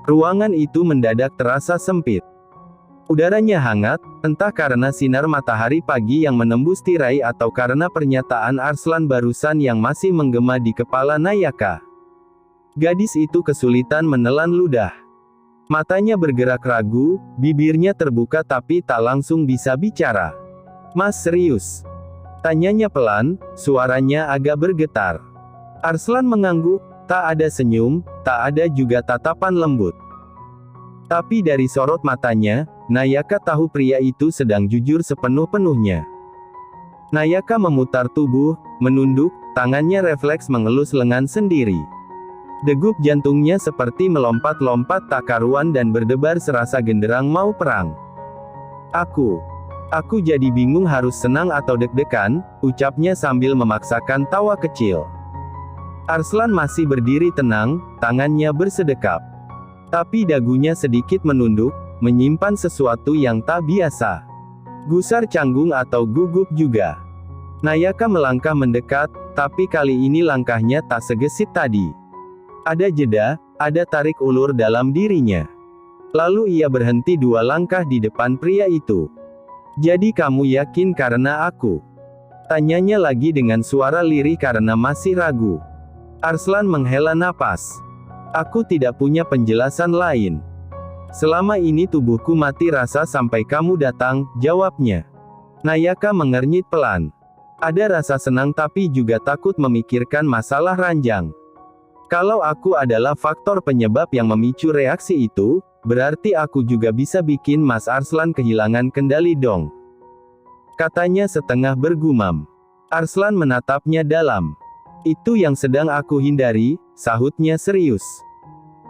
Ruangan itu mendadak terasa sempit. Udaranya hangat, entah karena sinar matahari pagi yang menembus tirai atau karena pernyataan Arslan barusan yang masih menggema di kepala Nayaka. Gadis itu kesulitan menelan ludah. Matanya bergerak ragu, bibirnya terbuka tapi tak langsung bisa bicara. "Mas serius?" tanyanya pelan, suaranya agak bergetar. Arslan mengangguk, tak ada senyum, tak ada juga tatapan lembut. Tapi dari sorot matanya, Nayaka tahu pria itu sedang jujur sepenuh-penuhnya. Nayaka memutar tubuh, menunduk, tangannya refleks mengelus lengan sendiri. Degup jantungnya seperti melompat-lompat tak karuan dan berdebar serasa genderang mau perang. Aku jadi bingung harus senang atau deg-degan, ucapnya sambil memaksakan tawa kecil. Arslan masih berdiri tenang, tangannya bersedekap. Tapi dagunya sedikit menunduk, menyimpan sesuatu yang tak biasa. Gusar canggung atau gugup juga. Nayaka melangkah mendekat, tapi kali ini langkahnya tak segesit tadi. Ada jeda, ada tarik ulur dalam dirinya. Lalu ia berhenti 2 langkah di depan pria itu. "Jadi kamu yakin karena aku?" tanyanya lagi dengan suara lirih karena masih ragu. Arslan menghela napas. "Aku tidak punya penjelasan lain. Selama ini tubuhku mati rasa sampai kamu datang," jawabnya. Nayaka mengernyit pelan. Ada rasa senang tapi juga takut memikirkan masalah ranjang. "Kalau aku adalah faktor penyebab yang memicu reaksi itu, berarti aku juga bisa bikin Mas Arslan kehilangan kendali dong," katanya setengah bergumam. Arslan menatapnya dalam. "Itu yang sedang aku hindari," sahutnya serius.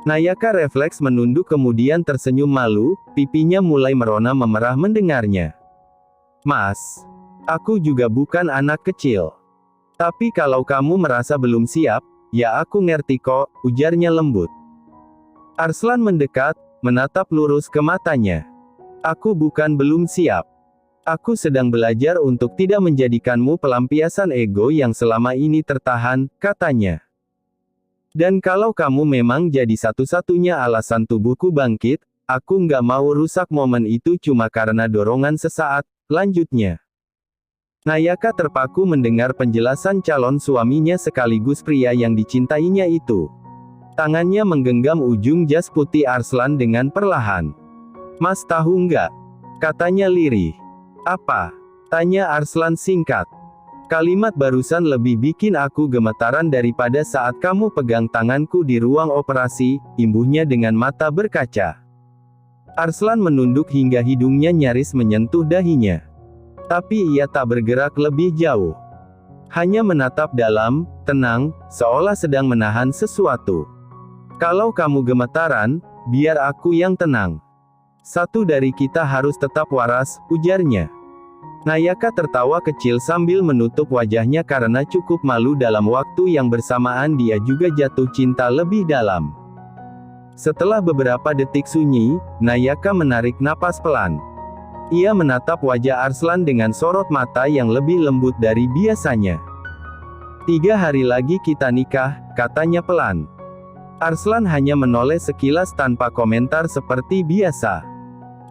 Nayaka refleks menunduk kemudian tersenyum malu, pipinya mulai merona memerah mendengarnya. "Mas, aku juga bukan anak kecil. Tapi kalau kamu merasa belum siap, ya aku ngerti kok," ujarnya lembut. Arslan mendekat, menatap lurus ke matanya. "Aku bukan belum siap. Aku sedang belajar untuk tidak menjadikanmu pelampiasan ego yang selama ini tertahan," katanya. "Dan kalau kamu memang jadi satu-satunya alasan tubuhku bangkit, aku nggak mau rusak momen itu cuma karena dorongan sesaat," lanjutnya. Nayaka terpaku mendengar penjelasan calon suaminya sekaligus pria yang dicintainya itu. Tangannya menggenggam ujung jas putih Arslan dengan perlahan. "Mas tahu nggak?" katanya lirih. "Apa?" tanya Arslan singkat. "Kalimat barusan lebih bikin aku gemetaran daripada saat kamu pegang tanganku di ruang operasi," imbuhnya dengan mata berkaca. Arslan menunduk hingga hidungnya nyaris menyentuh dahinya. Tapi ia tak bergerak lebih jauh. Hanya menatap dalam, tenang, seolah sedang menahan sesuatu. "Kalau kamu gemetaran, biar aku yang tenang. Satu dari kita harus tetap waras," ujarnya. Nayaka tertawa kecil sambil menutup wajahnya karena cukup malu dalam waktu yang bersamaan dia juga jatuh cinta lebih dalam. Setelah beberapa detik sunyi, Nayaka menarik napas pelan. Ia menatap wajah Arslan dengan sorot mata yang lebih lembut dari biasanya. "3 hari lagi kita nikah," katanya pelan. Arslan hanya menoleh sekilas tanpa komentar seperti biasa.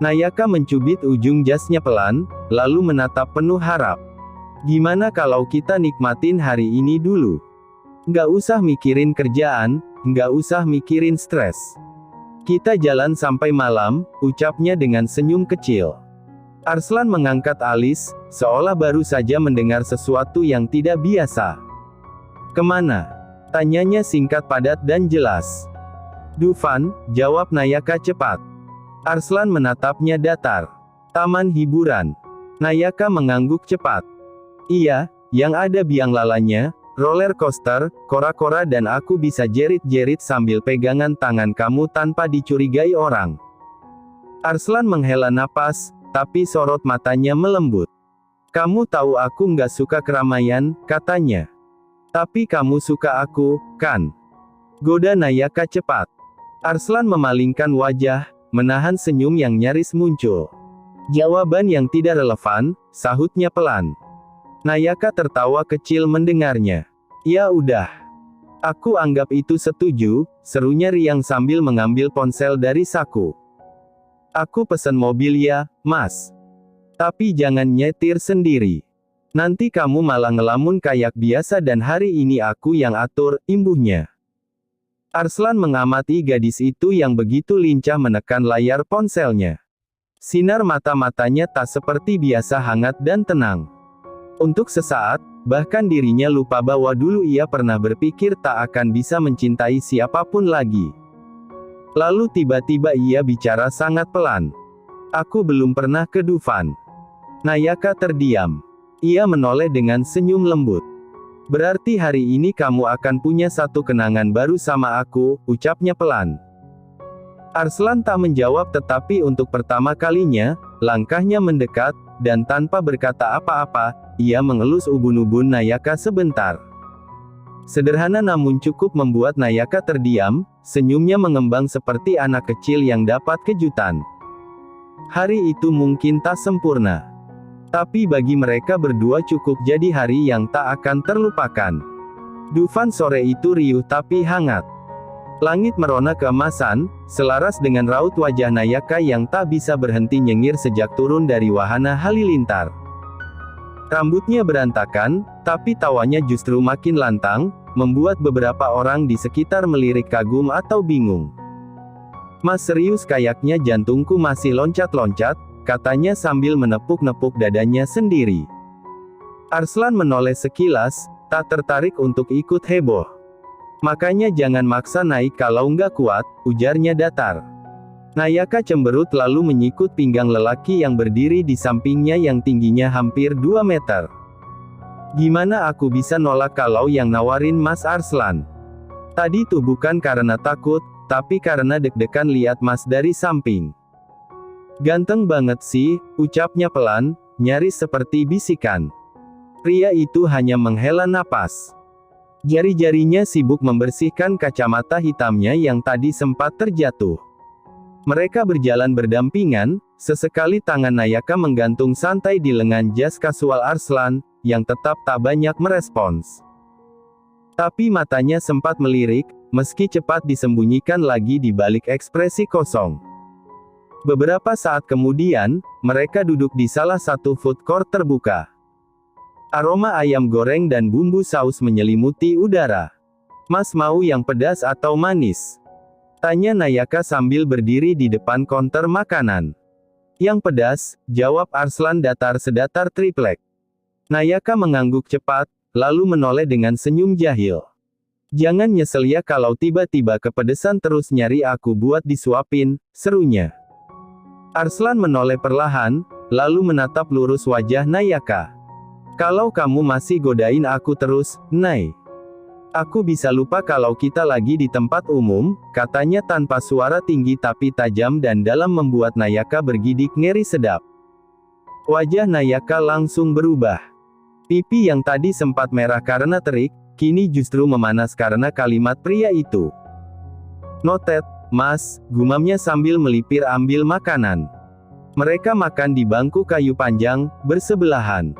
Nayaka mencubit ujung jasnya pelan, lalu menatap penuh harap. "Gimana kalau kita nikmatin hari ini dulu? Nggak usah mikirin kerjaan, nggak usah mikirin stres. Kita jalan sampai malam," ucapnya dengan senyum kecil. Arslan mengangkat alis, seolah baru saja mendengar sesuatu yang tidak biasa. "Kemana?" tanyanya singkat padat dan jelas. "Dufan," jawab Nayaka cepat. Arslan menatapnya datar. "Taman hiburan." Nayaka mengangguk cepat. "Iya, yang ada biang lalanya, roller coaster, kora-kora dan aku bisa jerit-jerit sambil pegangan tangan kamu tanpa dicurigai orang." Arslan menghela napas, tapi sorot matanya melembut. "Kamu tahu aku nggak suka keramaian," katanya. "Tapi kamu suka aku, kan?" goda Nayaka cepat. Arslan memalingkan wajah, menahan senyum yang nyaris muncul. "Jawaban yang tidak relevan," sahutnya pelan. Nayaka tertawa kecil mendengarnya. "Ya udah. Aku anggap itu setuju, serunya Riang sambil mengambil ponsel dari saku. Aku pesen mobil ya, Mas. Tapi jangan nyetir sendiri. Nanti kamu malah ngelamun kayak biasa dan hari ini aku yang atur, imbuhnya. Arslan mengamati gadis itu yang begitu lincah menekan layar ponselnya. Sinar mata-matanya tak seperti biasa hangat dan tenang. Untuk sesaat, bahkan dirinya lupa bahwa dulu ia pernah berpikir tak akan bisa mencintai siapapun lagi. Lalu tiba-tiba ia bicara sangat pelan. Aku belum pernah ke Dufan. Nayaka terdiam. Ia menoleh dengan senyum lembut. Berarti hari ini kamu akan punya satu kenangan baru sama aku, ucapnya pelan. Arslan tak menjawab tetapi untuk pertama kalinya, langkahnya mendekat, dan tanpa berkata apa-apa, ia mengelus ubun-ubun Nayaka sebentar. Sederhana namun cukup membuat Nayaka terdiam, senyumnya mengembang seperti anak kecil yang dapat kejutan. Hari itu mungkin tak sempurna. Tapi bagi mereka berdua cukup jadi hari yang tak akan terlupakan. Dufan sore itu riuh tapi hangat. Langit merona keemasan, selaras dengan raut wajah Nayaka yang tak bisa berhenti nyengir sejak turun dari wahana halilintar. Rambutnya berantakan, tapi tawanya justru makin lantang, membuat beberapa orang di sekitar melirik kagum atau bingung. Mas serius kayaknya jantungku masih loncat-loncat, katanya sambil menepuk-nepuk dadanya sendiri. Arslan menoleh sekilas, tak tertarik untuk ikut heboh. Makanya jangan maksa naik kalau nggak kuat, ujarnya datar. Nayaka cemberut lalu menyikut pinggang lelaki yang berdiri di sampingnya yang tingginya hampir 2 meter. Gimana aku bisa nolak kalau yang nawarin Mas Arslan? Tadi tuh bukan karena takut, tapi karena deg-degan lihat Mas dari samping. Ganteng banget sih, ucapnya pelan, nyaris seperti bisikan. Pria itu hanya menghela napas. Jari-jarinya sibuk membersihkan kacamata hitamnya yang tadi sempat terjatuh. Mereka berjalan berdampingan, sesekali tangan Nayaka menggantung santai di lengan jas kasual Arslan, yang tetap tak banyak merespons. Tapi matanya sempat melirik, meski cepat disembunyikan lagi di balik ekspresi kosong. Beberapa saat kemudian, mereka duduk di salah satu food court terbuka. Aroma ayam goreng dan bumbu saus menyelimuti udara. Mas mau yang pedas atau manis? Tanya Nayaka sambil berdiri di depan konter makanan. Yang pedas, jawab Arslan datar sedatar triplek. Nayaka mengangguk cepat, lalu menoleh dengan senyum jahil. Jangan nyesel ya kalau tiba-tiba kepedesan terus nyari aku buat disuapin, serunya. Arslan menoleh perlahan, lalu menatap lurus wajah Nayaka. Kalau kamu masih godain aku terus, Nay. Aku bisa lupa kalau kita lagi di tempat umum, katanya tanpa suara tinggi tapi tajam dan dalam membuat Nayaka bergidik ngeri sedap. Wajah Nayaka langsung berubah. Pipi yang tadi sempat merah karena terik, kini justru memanas karena kalimat pria itu. Noted. Mas, gumamnya sambil melipir ambil makanan. Mereka makan di bangku kayu panjang, bersebelahan.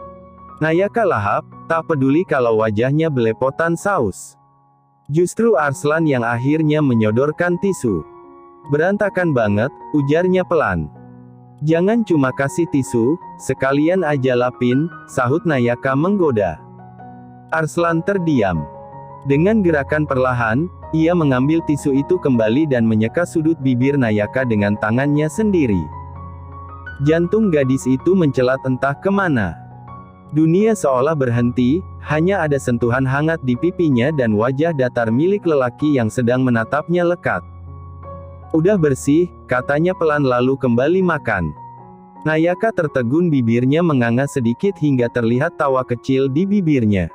Nayaka lahap, tak peduli kalau wajahnya belepotan saus. Justru Arslan yang akhirnya menyodorkan tisu. Berantakan banget, ujarnya pelan. Jangan cuma kasih tisu, sekalian aja lapin, sahut Nayaka menggoda. Arslan terdiam. Dengan gerakan perlahan, ia mengambil tisu itu kembali dan menyeka sudut bibir Nayaka dengan tangannya sendiri. Jantung gadis itu mencelat entah kemana. Dunia seolah berhenti, hanya ada sentuhan hangat di pipinya dan wajah datar milik lelaki yang sedang menatapnya lekat. Udah bersih, katanya pelan lalu kembali makan. Nayaka tertegun, bibirnya menganga sedikit hingga terlihat tawa kecil di bibirnya.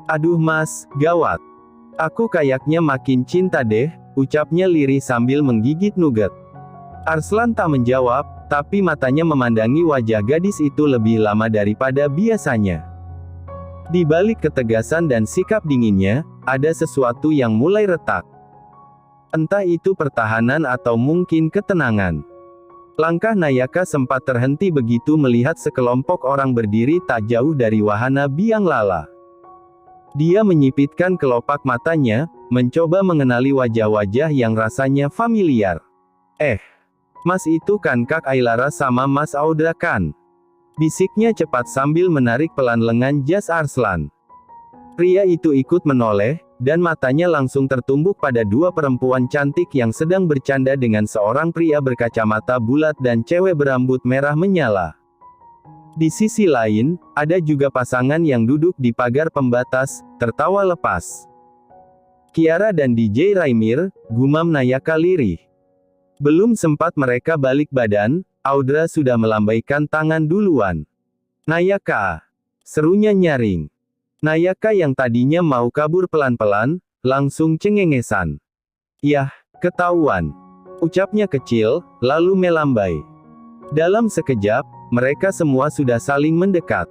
Aduh mas, gawat. Aku kayaknya makin cinta deh, ucapnya lirih sambil menggigit nugget. Arslan tak menjawab, tapi matanya memandangi wajah gadis itu lebih lama daripada biasanya. Di balik ketegasan dan sikap dinginnya, ada sesuatu yang mulai retak. Entah itu pertahanan atau mungkin ketenangan. Langkah Nayaka sempat terhenti begitu melihat sekelompok orang berdiri tak jauh dari wahana biang lala. Dia menyipitkan kelopak matanya, mencoba mengenali wajah-wajah yang rasanya familiar. Mas itu kan Kak Ailara sama Mas Audra kan? Bisiknya cepat sambil menarik pelan lengan jas Arslan. Pria itu ikut menoleh, dan matanya langsung tertumbuk pada dua perempuan cantik yang sedang bercanda dengan seorang pria berkacamata bulat dan cewek berambut merah menyala. Di sisi lain, ada juga pasangan yang duduk di pagar pembatas, tertawa lepas. Kiara dan DJ Raimir, gumam Nayaka lirih. Belum sempat mereka balik badan, Audra sudah melambaikan tangan duluan. Nayaka! Serunya nyaring. Nayaka yang tadinya mau kabur pelan-pelan, langsung cengengesan. Yah, ketahuan. Ucapnya kecil, lalu melambai. Dalam sekejap, mereka semua sudah saling mendekat.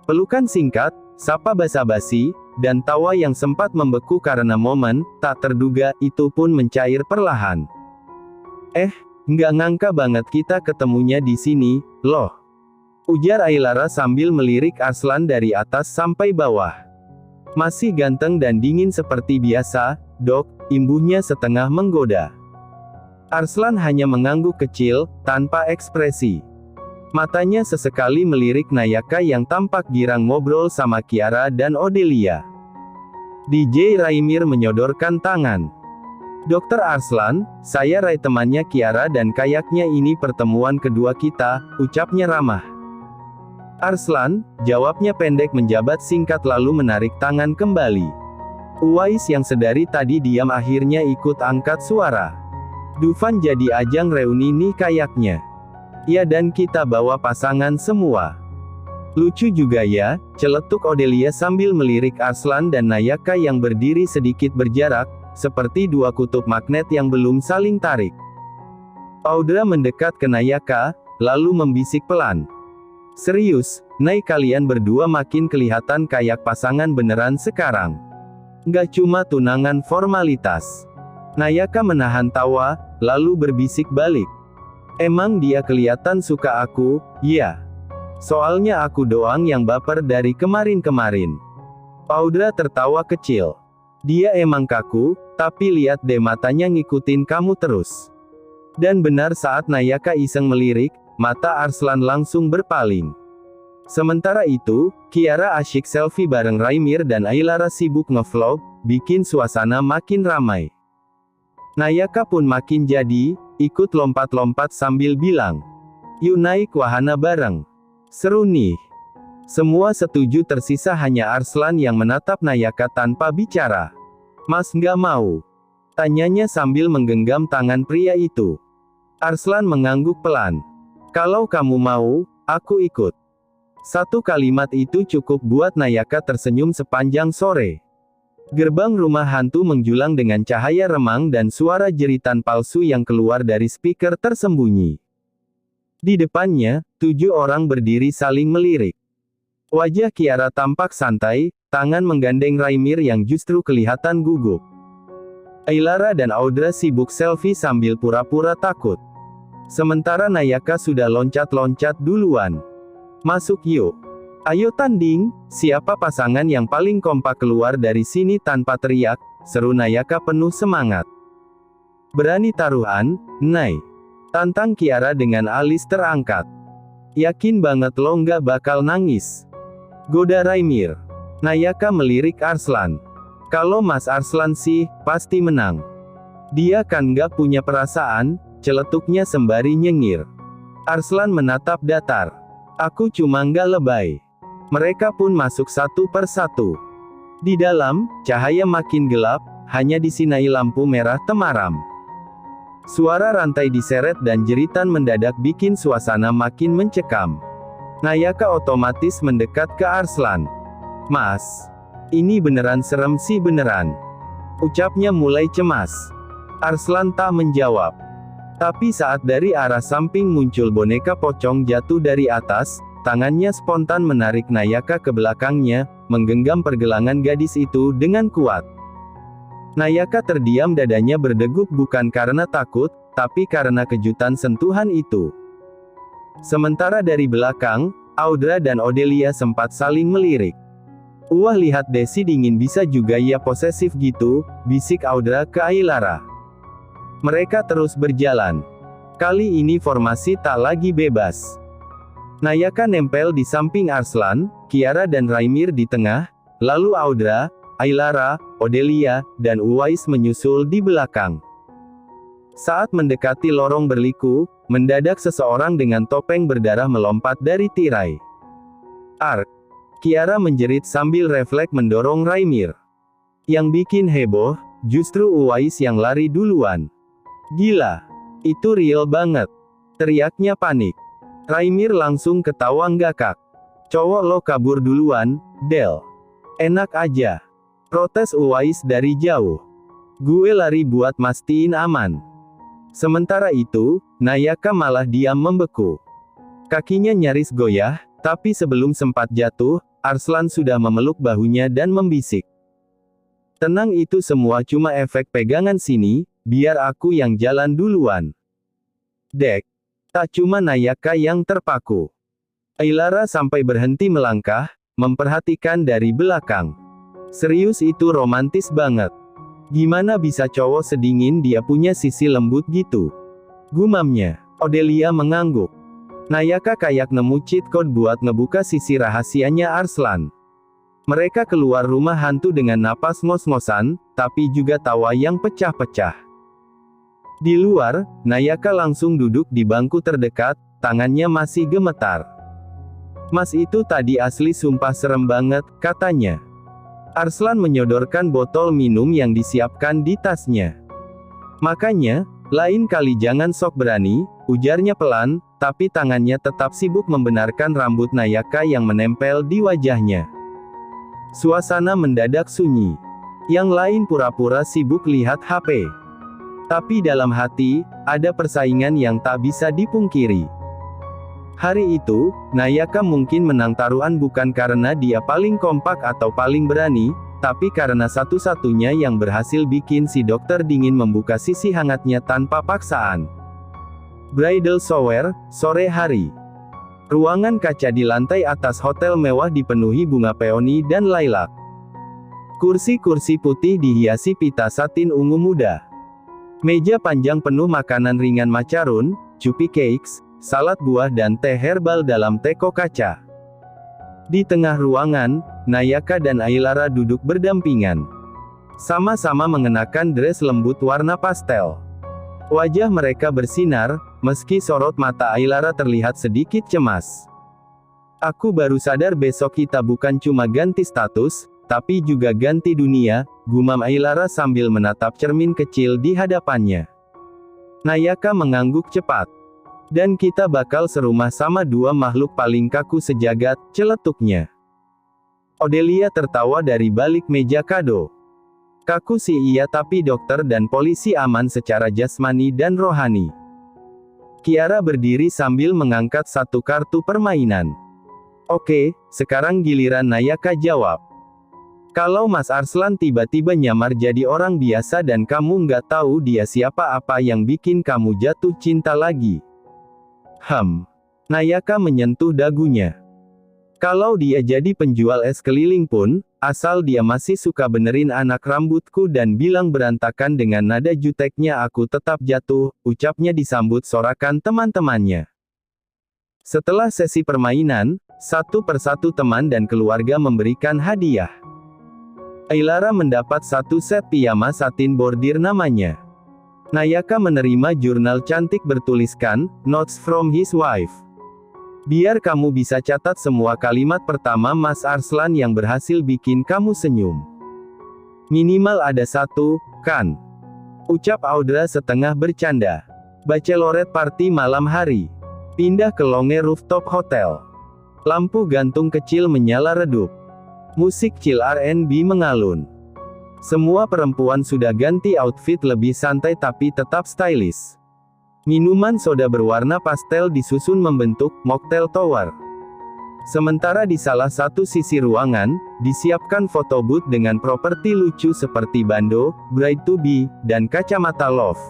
Pelukan singkat, sapa basa-basi, dan tawa yang sempat membeku karena momen tak terduga itu pun mencair perlahan. Nggak ngangka banget kita ketemunya di sini, loh. Ujar Ailara sambil melirik Arslan dari atas sampai bawah. Masih ganteng dan dingin seperti biasa, Dok, imbuhnya setengah menggoda. Arslan hanya mengangguk kecil, tanpa ekspresi. Matanya sesekali melirik Nayaka yang tampak girang ngobrol sama Kiara dan Odelia. DJ Raimir menyodorkan tangan. Dokter Arslan, saya Rai temannya Kiara dan kayaknya ini pertemuan kedua kita, ucapnya ramah. Arslan, jawabnya pendek menjabat singkat lalu menarik tangan kembali. Uwais yang sedari tadi diam akhirnya ikut angkat suara. Dufan jadi ajang reuni nih kayaknya. Ya dan kita bawa pasangan semua. Lucu juga ya, celetuk Odelia sambil melirik Arslan dan Nayaka yang berdiri sedikit berjarak, seperti dua kutub magnet yang belum saling tarik. Audra mendekat ke Nayaka, lalu membisik pelan. Serius, Nay kalian berdua makin kelihatan kayak pasangan beneran sekarang. Nggak cuma tunangan formalitas. Nayaka menahan tawa, lalu berbisik balik. Emang dia kelihatan suka aku, ya. Soalnya aku doang yang baper dari kemarin-kemarin. Audra tertawa kecil. Dia emang kaku, tapi lihat deh matanya ngikutin kamu terus. Dan benar saat Nayaka iseng melirik, mata Arslan langsung berpaling. Sementara itu, Kiara asyik selfie bareng Raimir dan Ailara sibuk ngevlog, bikin suasana makin ramai. Nayaka pun makin jadi, ikut lompat-lompat sambil bilang, "Yuk naik wahana bareng. Seru nih." Semua setuju tersisa hanya Arslan yang menatap Nayaka tanpa bicara. "Mas nggak mau?" tanyanya sambil menggenggam tangan pria itu. Arslan mengangguk pelan. "Kalau kamu mau, aku ikut." Satu kalimat itu cukup buat Nayaka tersenyum sepanjang sore. Gerbang rumah hantu menjulang dengan cahaya remang dan suara jeritan palsu yang keluar dari speaker tersembunyi. Di depannya, 7 orang berdiri saling melirik. Wajah Kiara tampak santai, tangan menggandeng Raimir yang justru kelihatan gugup. Ailara dan Audra sibuk selfie sambil pura-pura takut. Sementara Nayaka sudah loncat-loncat duluan. "Masuk yuk. Ayo tanding, siapa pasangan yang paling kompak keluar dari sini tanpa teriak," seru Nayaka penuh semangat. "Berani taruhan, Nay?" tantang Kiara dengan alis terangkat. "Yakin banget lo nggak bakal nangis?" goda Raimir. Nayaka melirik Arslan. "Kalau Mas Arslan sih, pasti menang. Dia kan nggak punya perasaan," celetuknya sembari nyengir. Arslan menatap datar. "Aku cuma nggak lebay." Mereka pun masuk satu per satu. Di dalam, cahaya makin gelap, hanya disinai lampu merah temaram. Suara rantai diseret dan jeritan mendadak bikin suasana makin mencekam. Nayaka otomatis mendekat ke Arslan. "Mas, ini beneran serem sih beneran," ucapnya mulai cemas. Arslan tak menjawab. Tapi saat dari arah samping muncul boneka pocong jatuh dari atas, tangannya spontan menarik Nayaka ke belakangnya, menggenggam pergelangan gadis itu dengan kuat. Nayaka terdiam, dadanya berdegup bukan karena takut, tapi karena kejutan sentuhan itu. Sementara dari belakang, Audra dan Odelia sempat saling melirik. Wah, lihat Desi dingin bisa juga ya posesif gitu, bisik Audra ke Ailara. Mereka terus berjalan. Kali ini formasi tak lagi bebas. Nayaka nempel di samping Arslan, Kiara dan Raimir di tengah, lalu Audra, Ailara, Odelia, dan Uwais menyusul di belakang. Saat mendekati lorong berliku, mendadak seseorang dengan topeng berdarah melompat dari tirai. Ark! Kiara menjerit sambil refleks mendorong Raimir. Yang bikin heboh, justru Uwais yang lari duluan. Gila! Itu real banget! Teriaknya panik. Raimir langsung ketawa ngakak. Cowok lo kabur duluan, Del. Enak aja. Protes Uwais dari jauh. Gue lari buat mastiin aman. Sementara itu, Nayaka malah diam membeku. Kakinya nyaris goyah, tapi sebelum sempat jatuh, Arslan sudah memeluk bahunya dan membisik. Tenang, itu semua cuma efek pegangan sini, biar aku yang jalan duluan. Dek. Tak cuma Nayaka yang terpaku. Ailara sampai berhenti melangkah, memperhatikan dari belakang. Serius, itu romantis banget. Gimana bisa cowok sedingin dia punya sisi lembut gitu? Gumamnya. Odelia mengangguk. Nayaka kayak nemu cheat code buat ngebuka sisi rahasianya Arslan. Mereka keluar rumah hantu dengan napas ngos-ngosan, tapi juga tawa yang pecah-pecah. Di luar, Nayaka langsung duduk di bangku terdekat, tangannya masih gemetar. Mas itu tadi asli sumpah serem banget, katanya. Arslan menyodorkan botol minum yang disiapkan di tasnya. Makanya, lain kali jangan sok berani, ujarnya pelan, tapi tangannya tetap sibuk membenarkan rambut Nayaka yang menempel di wajahnya. Suasana mendadak sunyi. Yang lain pura-pura sibuk lihat HP. Tapi dalam hati, ada persaingan yang tak bisa dipungkiri. Hari itu, Nayaka mungkin menang taruhan bukan karena dia paling kompak atau paling berani, tapi karena satu-satunya yang berhasil bikin si dokter dingin membuka sisi hangatnya tanpa paksaan. Bridal shower, sore hari. Ruangan kaca di lantai atas hotel mewah dipenuhi bunga peoni dan lilac. Kursi-kursi putih dihiasi pita satin ungu muda. Meja panjang penuh makanan ringan macaron, cupi cakes, salad buah dan teh herbal dalam teko kaca. Di tengah ruangan, Nayaka dan Ailara duduk berdampingan. Sama-sama mengenakan dress lembut warna pastel. Wajah mereka bersinar, meski sorot mata Ailara terlihat sedikit cemas. Aku baru sadar besok kita bukan cuma ganti status, tapi juga ganti dunia, gumam Ailara sambil menatap cermin kecil di hadapannya. Nayaka mengangguk cepat. Dan kita bakal serumah sama dua makhluk paling kaku sejagat, celetuknya. Odelia tertawa dari balik meja kado. Kaku sih iya, tapi dokter dan polisi aman secara jasmani dan rohani. Kiara berdiri sambil mengangkat satu kartu permainan. Oke, sekarang giliran Nayaka jawab. Kalau Mas Arslan tiba-tiba nyamar jadi orang biasa dan kamu nggak tahu dia siapa, apa yang bikin kamu jatuh cinta lagi? Nayaka menyentuh dagunya. Kalau dia jadi penjual es keliling pun, asal dia masih suka benerin anak rambutku dan bilang berantakan dengan nada juteknya, aku tetap jatuh, ucapnya disambut sorakan teman-temannya. Setelah sesi permainan, satu persatu teman dan keluarga memberikan hadiah. Ailara mendapat satu set piyama satin bordir namanya. Nayaka menerima jurnal cantik bertuliskan, "Notes from his wife." Biar kamu bisa catat semua kalimat pertama Mas Arslan yang berhasil bikin kamu senyum. Minimal ada satu, kan? Ucap Audra setengah bercanda. Bachelorette party malam hari. Pindah ke Longe Rooftop Hotel. Lampu gantung kecil menyala redup. Musik chill R&B mengalun. Semua perempuan sudah ganti outfit lebih santai tapi tetap stylish. Minuman soda berwarna pastel disusun membentuk mocktail tower. Sementara di salah satu sisi ruangan, disiapkan foto booth dengan properti lucu seperti bando, bride to be, dan kacamata love.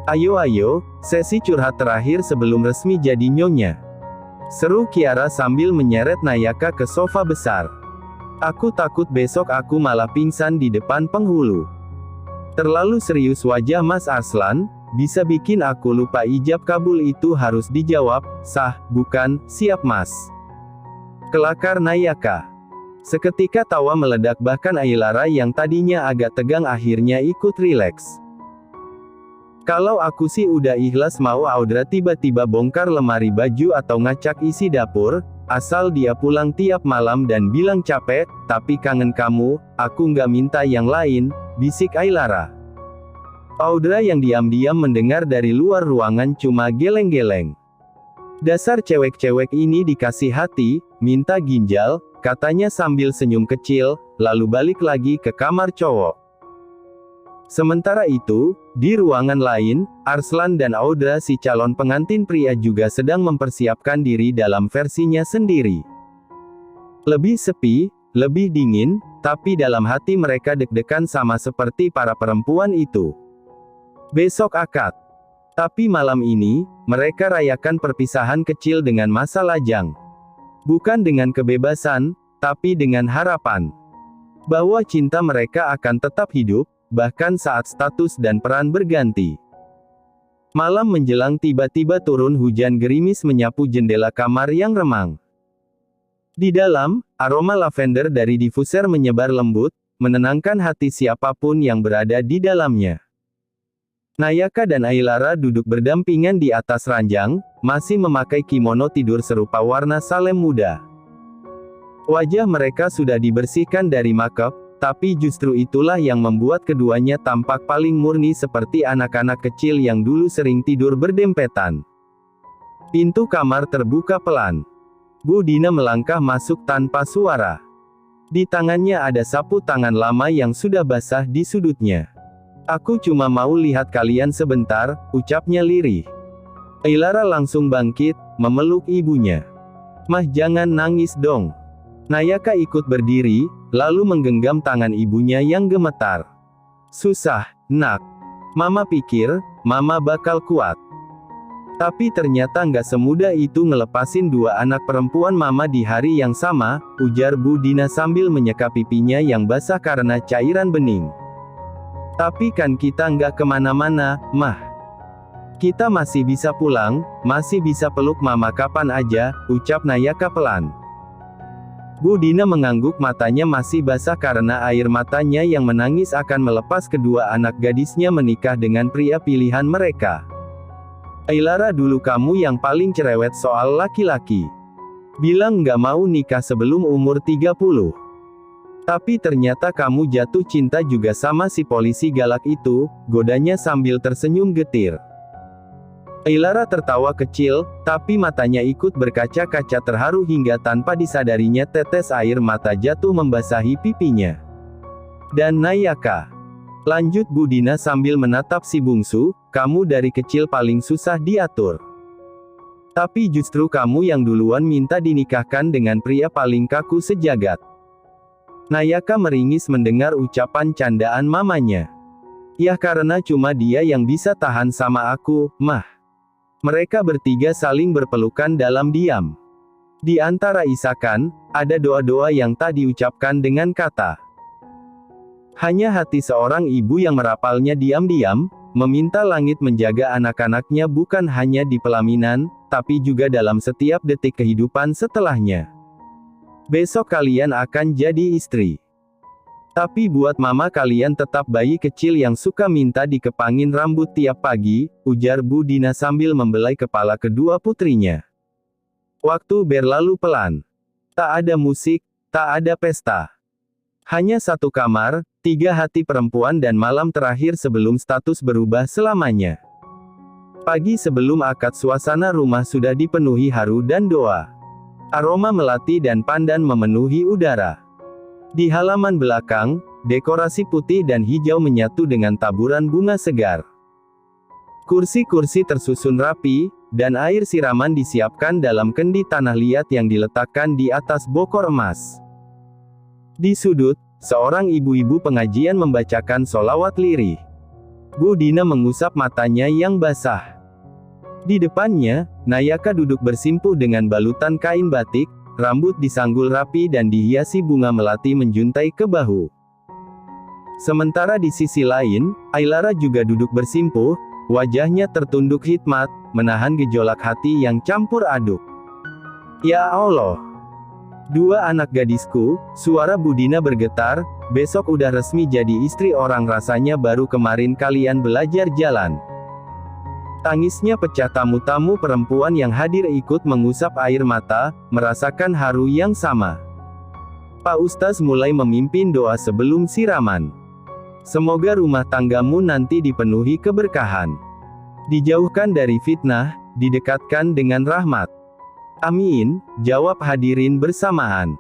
Ayo, sesi curhat terakhir sebelum resmi jadi nyonya. Seru Kiara sambil menyeret Nayaka ke sofa besar. Aku takut besok aku malah pingsan di depan penghulu. Terlalu serius wajah Mas Arslan, bisa bikin aku lupa ijab kabul itu harus dijawab, sah, bukan, siap Mas. Kelakar Nayaka. Seketika tawa meledak bahkan Ailara yang tadinya agak tegang akhirnya ikut rileks. Kalau aku sih udah ikhlas mau Audra tiba-tiba bongkar lemari baju atau ngacak isi dapur, asal dia pulang tiap malam dan bilang capek, tapi kangen kamu, aku nggak minta yang lain, bisik Ailara. Audra yang diam-diam mendengar dari luar ruangan cuma geleng-geleng. Dasar cewek-cewek ini dikasih hati, minta ginjal, katanya sambil senyum kecil, lalu balik lagi ke kamar cowok. Sementara itu, di ruangan lain, Arslan dan Audra si calon pengantin pria juga sedang mempersiapkan diri dalam versinya sendiri. Lebih sepi, lebih dingin, tapi dalam hati mereka deg-degan sama seperti para perempuan itu. Besok akad. Tapi malam ini, mereka rayakan perpisahan kecil dengan masa lajang. Bukan dengan kebebasan, tapi dengan harapan bahwa cinta mereka akan tetap hidup, bahkan saat status dan peran berganti. Malam menjelang tiba-tiba turun hujan gerimis menyapu jendela kamar yang remang. Di dalam, aroma lavender dari diffuser menyebar lembut, menenangkan hati siapapun yang berada di dalamnya. Nayaka dan Ailara duduk berdampingan di atas ranjang, masih memakai kimono tidur serupa warna salem muda. Wajah mereka sudah dibersihkan dari makeup, tapi justru itulah yang membuat keduanya tampak paling murni seperti anak-anak kecil yang dulu sering tidur berdempetan. Pintu kamar terbuka pelan. Bu Dina melangkah masuk tanpa suara. Di tangannya ada sapu tangan lama yang sudah basah di sudutnya. Aku cuma mau lihat kalian sebentar, ucapnya lirih. Ailara langsung bangkit, memeluk ibunya. Mah jangan nangis dong. Nayaka ikut berdiri, lalu menggenggam tangan ibunya yang gemetar. Susah, nak. Mama pikir, mama bakal kuat. Tapi ternyata nggak semudah itu ngelepasin dua anak perempuan mama di hari yang sama, ujar Bu Dina sambil menyeka pipinya yang basah karena cairan bening. Tapi kan kita nggak kemana-mana, mah. Kita masih bisa pulang, masih bisa peluk mama kapan aja, ucap Nayaka pelan. Bu Dina mengangguk, matanya masih basah karena air matanya yang menangis akan melepas kedua anak gadisnya menikah dengan pria pilihan mereka. Ailara, dulu kamu yang paling cerewet soal laki-laki. Bilang nggak mau nikah sebelum umur 30. Tapi ternyata kamu jatuh cinta juga sama si polisi galak itu, godanya sambil tersenyum getir. Ailara tertawa kecil, tapi matanya ikut berkaca-kaca terharu hingga tanpa disadarinya tetes air mata jatuh membasahi pipinya. Dan Nayaka, lanjut Bu Dina sambil menatap si bungsu, kamu dari kecil paling susah diatur. Tapi justru kamu yang duluan minta dinikahkan dengan pria paling kaku sejagat. Nayaka meringis mendengar ucapan candaan mamanya. Ya karena cuma dia yang bisa tahan sama aku, mah. Mereka bertiga saling berpelukan dalam diam. Di antara isakan, ada doa-doa yang tak diucapkan dengan kata. Hanya hati seorang ibu yang merapalnya diam-diam, meminta langit menjaga anak-anaknya bukan hanya di pelaminan, tapi juga dalam setiap detik kehidupan setelahnya. Besok kalian akan jadi istri. Tapi buat mama kalian tetap bayi kecil yang suka minta dikepangin rambut tiap pagi, ujar Bu Dina sambil membelai kepala kedua putrinya. Waktu berlalu pelan. Tak ada musik, tak ada pesta. Hanya satu kamar, tiga hati perempuan dan malam terakhir sebelum status berubah selamanya. Pagi sebelum akad suasana rumah sudah dipenuhi haru dan doa. Aroma melati dan pandan memenuhi udara. Di halaman belakang, dekorasi putih dan hijau menyatu dengan taburan bunga segar. Kursi-kursi tersusun rapi, dan air siraman disiapkan dalam kendi tanah liat yang diletakkan di atas bokor emas. Di sudut, seorang ibu-ibu pengajian membacakan sholawat lirih. Bu Dina mengusap matanya yang basah. Di depannya, Nayaka duduk bersimpuh dengan balutan kain batik, rambut disanggul rapi dan dihiasi bunga melati menjuntai ke bahu. Sementara di sisi lain, Ailara juga duduk bersimpuh, wajahnya tertunduk hikmat, menahan gejolak hati yang campur aduk. Ya Allah! Dua anak gadisku, suara Budina bergetar, besok udah resmi jadi istri orang, rasanya baru kemarin kalian belajar jalan. Tangisnya pecah, tamu-tamu perempuan yang hadir ikut mengusap air mata, merasakan haru yang sama. Pak Ustaz mulai memimpin doa sebelum siraman. Semoga rumah tanggamu nanti dipenuhi keberkahan. Dijauhkan dari fitnah, didekatkan dengan rahmat. Amin, jawab hadirin bersamaan.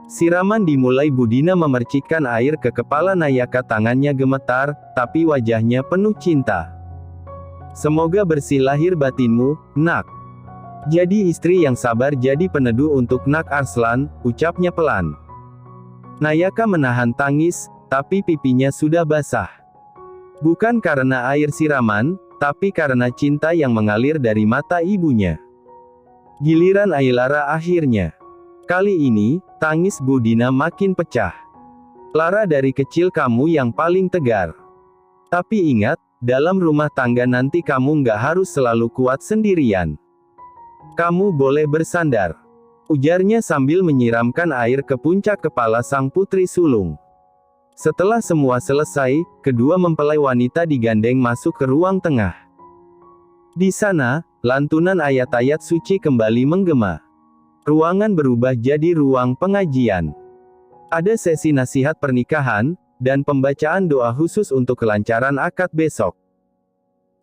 Siraman dimulai. Budina memercikkan air ke kepala Nayaka, tangannya gemetar, tapi wajahnya penuh cinta. Semoga bersih lahir batinmu, nak. Jadi istri yang sabar, jadi peneduh untuk nak Arslan, ucapnya pelan. Nayaka menahan tangis, tapi pipinya sudah basah. Bukan karena air siraman, tapi karena cinta yang mengalir dari mata ibunya. Giliran Ailara akhirnya. Kali ini, tangis Budina makin pecah. Lara, dari kecil kamu yang paling tegar. Tapi ingat, dalam rumah tangga nanti kamu nggak harus selalu kuat sendirian. Kamu boleh bersandar, ujarnya sambil menyiramkan air ke puncak kepala sang putri sulung. Setelah semua selesai, kedua mempelai wanita digandeng masuk ke ruang tengah. Di sana, lantunan ayat-ayat suci kembali menggema. Ruangan berubah jadi ruang pengajian. Ada sesi nasihat pernikahan, dan pembacaan doa khusus untuk kelancaran akad besok.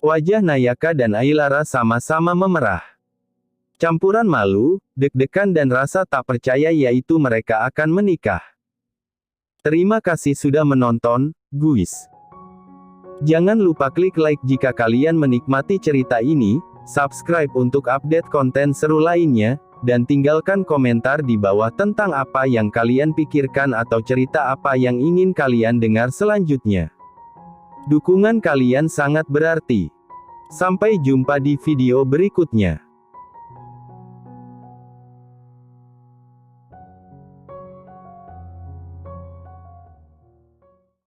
Wajah Nayaka dan Ailara sama-sama memerah. Campuran malu, deg-degan dan rasa tak percaya, yaitu mereka akan menikah. Terima kasih sudah menonton, guys. Jangan lupa klik like jika kalian menikmati cerita ini, subscribe untuk update konten seru lainnya, dan tinggalkan komentar di bawah tentang apa yang kalian pikirkan atau cerita apa yang ingin kalian dengar selanjutnya. Dukungan kalian sangat berarti. Sampai jumpa di video berikutnya.